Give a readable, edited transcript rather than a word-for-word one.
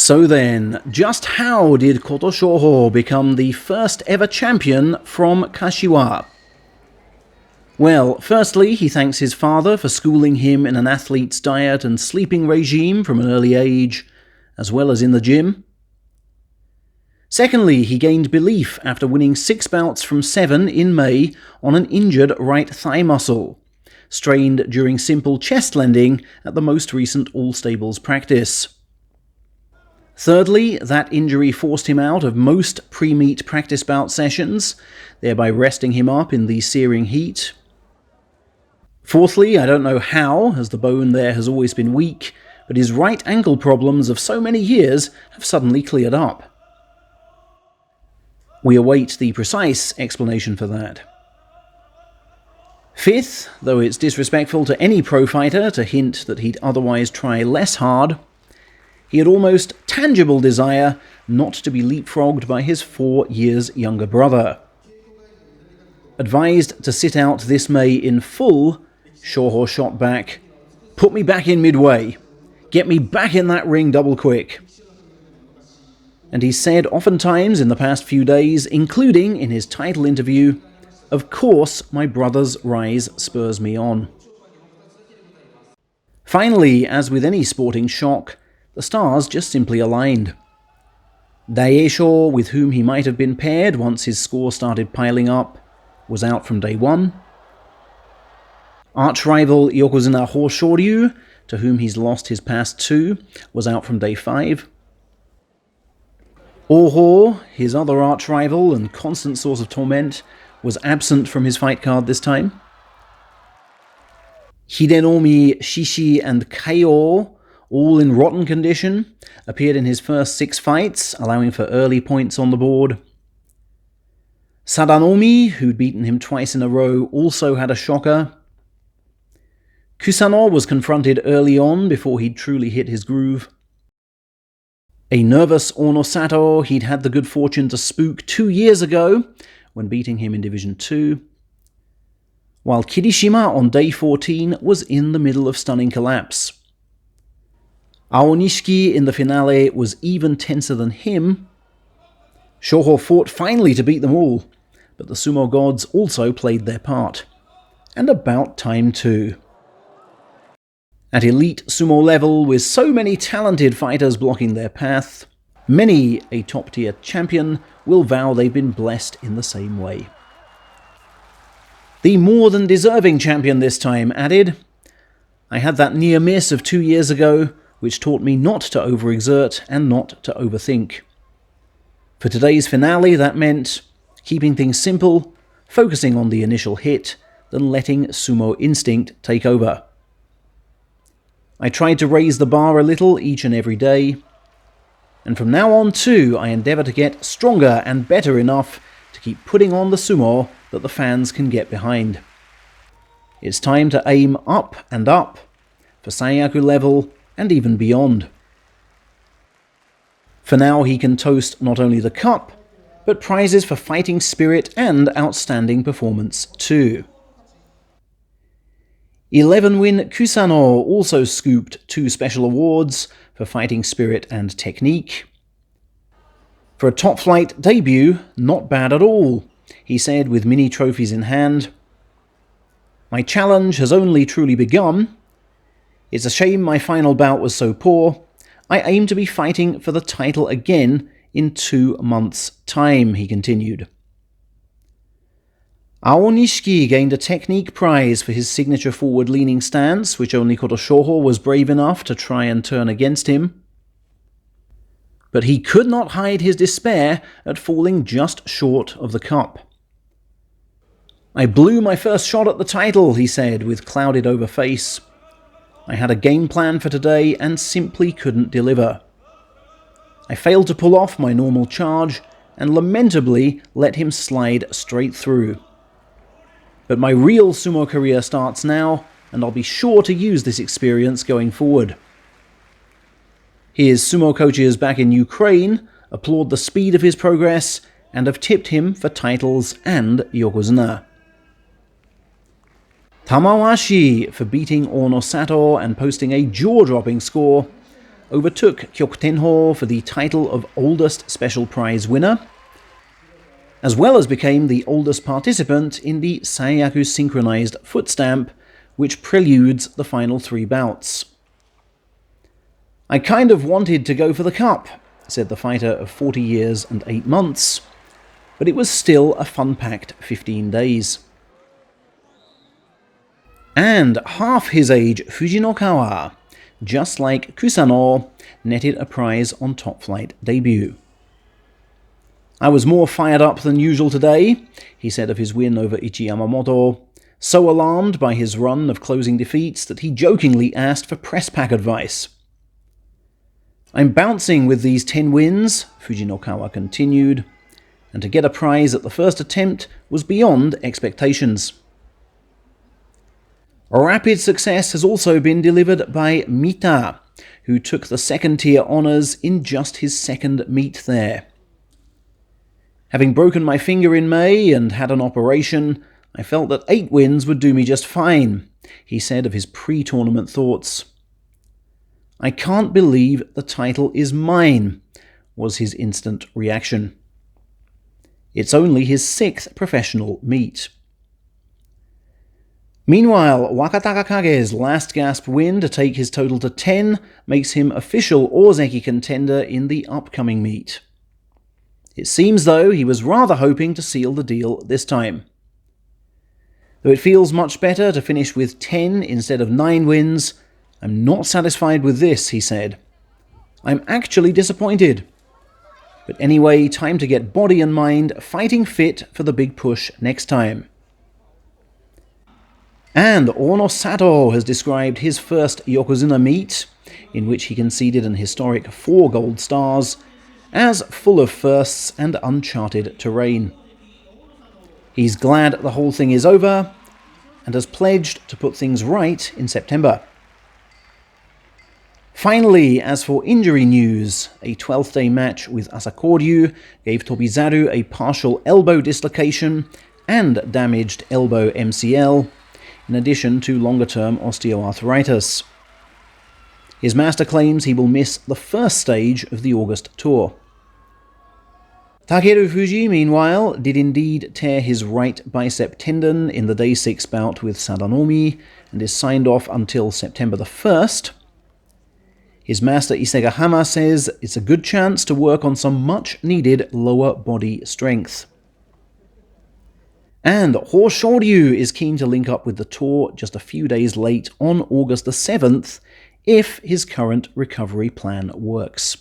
So then, just how did Kotoshoho become the first ever champion from Kashiwa? Well, firstly, he thanks his father for schooling him in an athlete's diet and sleeping regime from an early age, as well as in the gym. Secondly, he gained belief after winning 6 bouts from 7 in May on an injured right thigh muscle, strained during simple chest landing at the most recent All-Stables practice. Thirdly, that injury forced him out of most pre-meet practice bout sessions, thereby resting him up in the searing heat. Fourthly, I don't know how, as the bone there has always been weak, but his right ankle problems of so many years have suddenly cleared up. We await the precise explanation for that. Fifth, though it's disrespectful to any pro fighter to hint that he'd otherwise try less hard, he had almost tangible desire not to be leapfrogged by his 4 years younger brother. Advised to sit out this May in full, Shoho shot back, "Put me back in midway. Get me back in that ring double quick." And he said oftentimes in the past few days, including in his title interview, "Of course my brother's rise spurs me on." Finally, as with any sporting shock, the stars just simply aligned. Daieisho, with whom he might have been paired once his score started piling up, was out from day 1. Arch-rival Yokozuna Hoshoryu, to whom he's lost his past 2, was out from day 5. Oho, his other arch-rival and constant source of torment, was absent from his fight card this time. Hidenomi, Shishi and Kaio, all in rotten condition, appeared in his first 6 fights, allowing for early points on the board. Sadanomi, who'd beaten him twice in a row, also had a shocker. Kusano was confronted early on before he'd truly hit his groove. A nervous Onosato he'd had the good fortune to spook 2 years ago when beating him in Division 2. While Kirishima on day 14 was in the middle of stunning collapse. Aonishiki in the finale was even tenser than him. Shoho fought finally to beat them all, but the sumo gods also played their part. And about time too. At elite sumo level, with so many talented fighters blocking their path, many a top-tier champion will vow they've been blessed in the same way. The more than deserving champion this time added, "I had that near miss of 2 years ago, which taught me not to overexert and not to overthink. For today's finale, that meant keeping things simple, focusing on the initial hit, then letting sumo instinct take over. I tried to raise the bar a little each and every day, and from now on too, I endeavour to get stronger and better enough to keep putting on the sumo that the fans can get behind. It's time to aim up and up, for Sanyaku level and even beyond." For now, he can toast not only the cup, but prizes for fighting spirit and outstanding performance too. 11-win Kusano also scooped 2 special awards for fighting spirit and technique. For a top-flight debut, not bad at all, he said with mini trophies in hand. "My challenge has only truly begun. It's a shame my final bout was so poor. I aim to be fighting for the title again in 2 months' time," he continued. Aonishiki gained a technique prize for his signature forward-leaning stance, which only Kotoshoho was brave enough to try and turn against him. But he could not hide his despair at falling just short of the cup. "I blew my first shot at the title," he said with clouded-over face. "I had a game plan for today and simply couldn't deliver. I failed to pull off my normal charge and lamentably let him slide straight through. But my real sumo career starts now, and I'll be sure to use this experience going forward." His sumo coaches back in Ukraine applaud the speed of his progress and have tipped him for titles and yokozuna. Tamawashi for beating Onosato and posting a jaw-dropping score, overtook Kyokutenho for the title of oldest special prize winner, as well as became the oldest participant in the Seiyaku synchronized foot stamp, which preludes the final 3 bouts. "I kind of wanted to go for the cup," said the fighter of 40 years and 8 months, but it was still a fun-packed 15 days. And half his age Fujinokawa, just like Kusano, netted a prize on Top Flight debut. "I was more fired up than usual today," he said of his win over Ichi Yamamoto, so alarmed by his run of closing defeats that he jokingly asked for press pack advice. "I'm bouncing with these 10 wins," Fujinokawa continued, "and to get a prize at the first attempt was beyond expectations." A rapid success has also been delivered by Mita, who took the second-tier honours in just his second meet there. "Having broken my finger in May and had an operation, I felt that 8 wins would do me just fine," he said of his pre-tournament thoughts. "I can't believe the title is mine," was his instant reaction. It's only his 6th professional meet. Meanwhile, Wakatakakage's last gasp win to take his total to 10 makes him official Ozeki contender in the upcoming meet. It seems, though, he was rather hoping to seal the deal this time. "Though it feels much better to finish with 10 instead of 9 wins, I'm not satisfied with this," he said. "I'm actually disappointed. But anyway, time to get body and mind fighting fit for the big push next time." And Ono Sato has described his first Yokozuna meet, in which he conceded an historic 4 gold stars, as full of firsts and uncharted terrain. He's glad the whole thing is over, and has pledged to put things right in September. Finally, as for injury news, a 12th day match with Asakoryu gave Tobizaru a partial elbow dislocation and damaged elbow MCL, in addition to longer-term osteoarthritis. His master claims he will miss the first stage of the August tour. Takerufuji, meanwhile, did indeed tear his right bicep tendon in the day 6 bout with Sadanomi, and is signed off until September the 1st. His master Isegahama says it's a good chance to work on some much-needed lower body strength. And Hoshoryu is keen to link up with the tour just a few days late on August the 7th, if his current recovery plan works.